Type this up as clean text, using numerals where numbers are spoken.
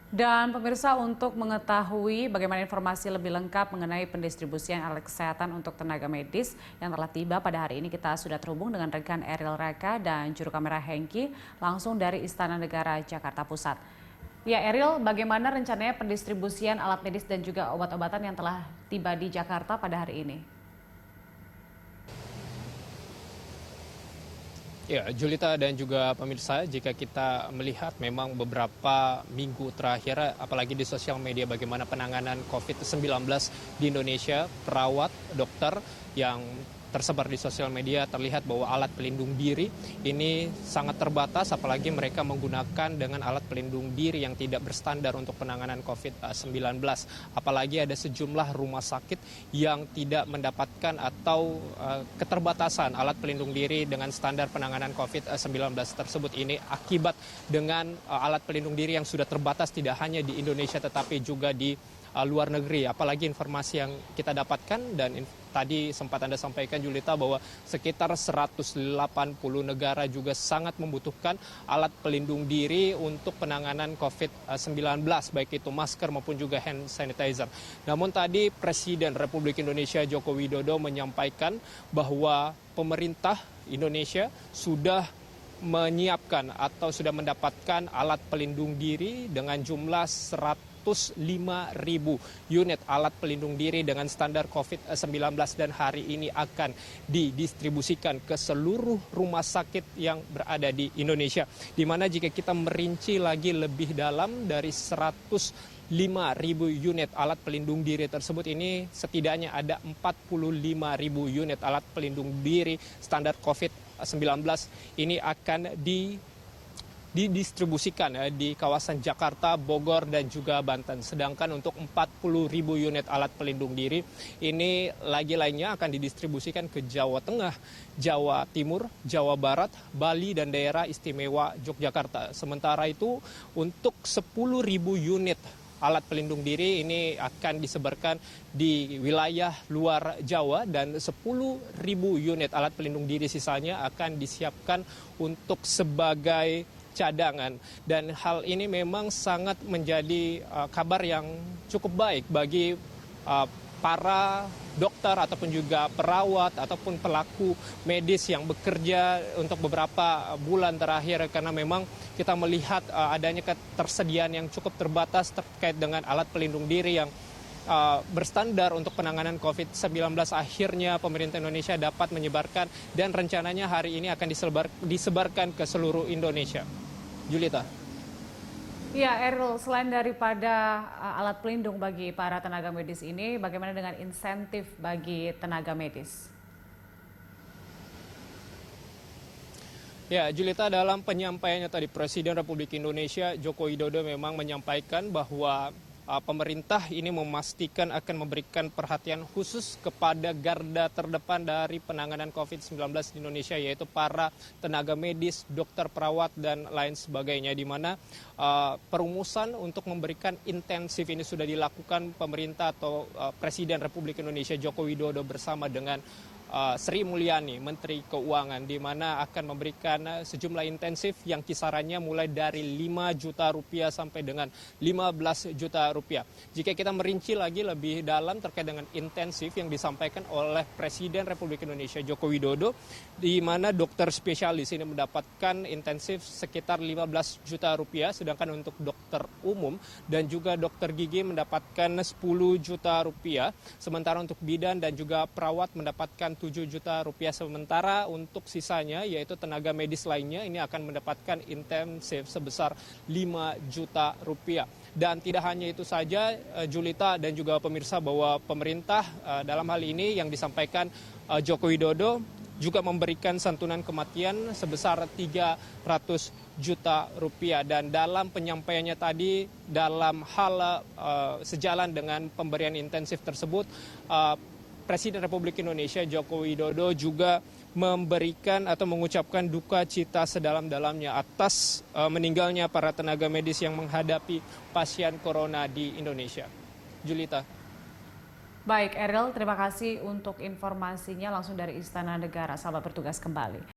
Dan pemirsa, untuk mengetahui bagaimana informasi lebih lengkap mengenai pendistribusian alat kesehatan untuk tenaga medis yang telah tiba pada hari ini, kita sudah terhubung dengan rekan Eril Raka dan juru kamera Hengki langsung dari Istana Negara Jakarta Pusat. Ya Eril, bagaimana rencananya pendistribusian alat medis dan juga obat-obatan yang telah tiba di Jakarta pada hari ini? Ya, Julita dan juga pemirsa, jika kita melihat memang beberapa minggu terakhir, apalagi di sosial media bagaimana penanganan COVID-19 di Indonesia, perawat, dokter yang tersebar di sosial media terlihat bahwa alat pelindung diri ini sangat terbatas, apalagi mereka menggunakan dengan alat pelindung diri yang tidak berstandar untuk penanganan COVID-19. Apalagi ada sejumlah rumah sakit yang tidak mendapatkan atau keterbatasan alat pelindung diri dengan standar penanganan COVID-19 tersebut. Ini akibat dengan alat pelindung diri yang sudah terbatas tidak hanya di Indonesia tetapi juga di luar negeri. Apalagi informasi yang kita dapatkan dan tadi sempat Anda sampaikan Julita bahwa sekitar 180 negara juga sangat membutuhkan alat pelindung diri untuk penanganan COVID-19, baik itu masker maupun juga hand sanitizer. Namun tadi Presiden Republik Indonesia Joko Widodo menyampaikan bahwa pemerintah Indonesia sudah menyiapkan atau sudah mendapatkan alat pelindung diri dengan jumlah 105.000 unit alat pelindung diri dengan standar COVID-19 dan hari ini akan didistribusikan ke seluruh rumah sakit yang berada di Indonesia. Di mana jika kita merinci lagi lebih dalam dari 105.000 unit alat pelindung diri tersebut, ini setidaknya ada 45.000 unit alat pelindung diri standar COVID-19 ini akan didistribusikan di kawasan Jakarta, Bogor, dan juga Banten. Sedangkan untuk 40.000 unit alat pelindung diri ini lainnya akan didistribusikan ke Jawa Tengah, Jawa Timur, Jawa Barat, Bali, dan daerah istimewa Yogyakarta. Sementara itu untuk 10.000 unit alat pelindung diri ini akan disebarkan di wilayah luar Jawa dan 10.000 unit alat pelindung diri sisanya akan disiapkan untuk sebagai cadangan. Dan hal ini memang sangat menjadi kabar yang cukup baik bagi para dokter ataupun juga perawat ataupun pelaku medis yang bekerja untuk beberapa bulan terakhir, karena memang kita melihat adanya ketersediaan yang cukup terbatas terkait dengan alat pelindung diri yang berstandar untuk penanganan COVID-19. Akhirnya pemerintah Indonesia dapat menyebarkan dan rencananya hari ini akan disebarkan ke seluruh Indonesia. Julita. Ya, Errol, selain daripada alat pelindung bagi para tenaga medis ini, bagaimana dengan insentif bagi tenaga medis? Ya, Julita, dalam penyampaiannya tadi Presiden Republik Indonesia Joko Widodo memang menyampaikan bahwa pemerintah ini memastikan akan memberikan perhatian khusus kepada garda terdepan dari penanganan COVID-19 di Indonesia, yaitu para tenaga medis, dokter, perawat, dan lain sebagainya, di mana perumusan untuk memberikan intensif ini sudah dilakukan pemerintah atau Presiden Republik Indonesia Joko Widodo bersama dengan Sri Mulyani, Menteri Keuangan, di mana akan memberikan sejumlah intensif yang kisarannya mulai dari 5 juta rupiah sampai dengan 15 juta rupiah. Jika kita merinci lagi lebih dalam terkait dengan intensif yang disampaikan oleh Presiden Republik Indonesia Joko Widodo, di mana dokter spesialis ini mendapatkan intensif sekitar 15 juta rupiah, sedangkan untuk dokter umum dan juga dokter gigi mendapatkan 10 juta rupiah, sementara untuk bidan dan juga perawat mendapatkan 7 juta rupiah, sementara untuk sisanya yaitu tenaga medis lainnya ini akan mendapatkan intensif sebesar 5 juta rupiah. Dan tidak hanya itu saja, Julita dan juga pemirsa, bahwa pemerintah dalam hal ini yang disampaikan Joko Widodo juga memberikan santunan kematian sebesar 300 juta rupiah. Dan dalam penyampaiannya tadi, dalam hal sejalan dengan pemberian intensif tersebut, Presiden Republik Indonesia Joko Widodo juga memberikan atau mengucapkan duka cita sedalam-dalamnya atas meninggalnya para tenaga medis yang menghadapi pasien corona di Indonesia. Julita. Baik, Errol, terima kasih untuk informasinya langsung dari Istana Negara. Selamat bertugas kembali.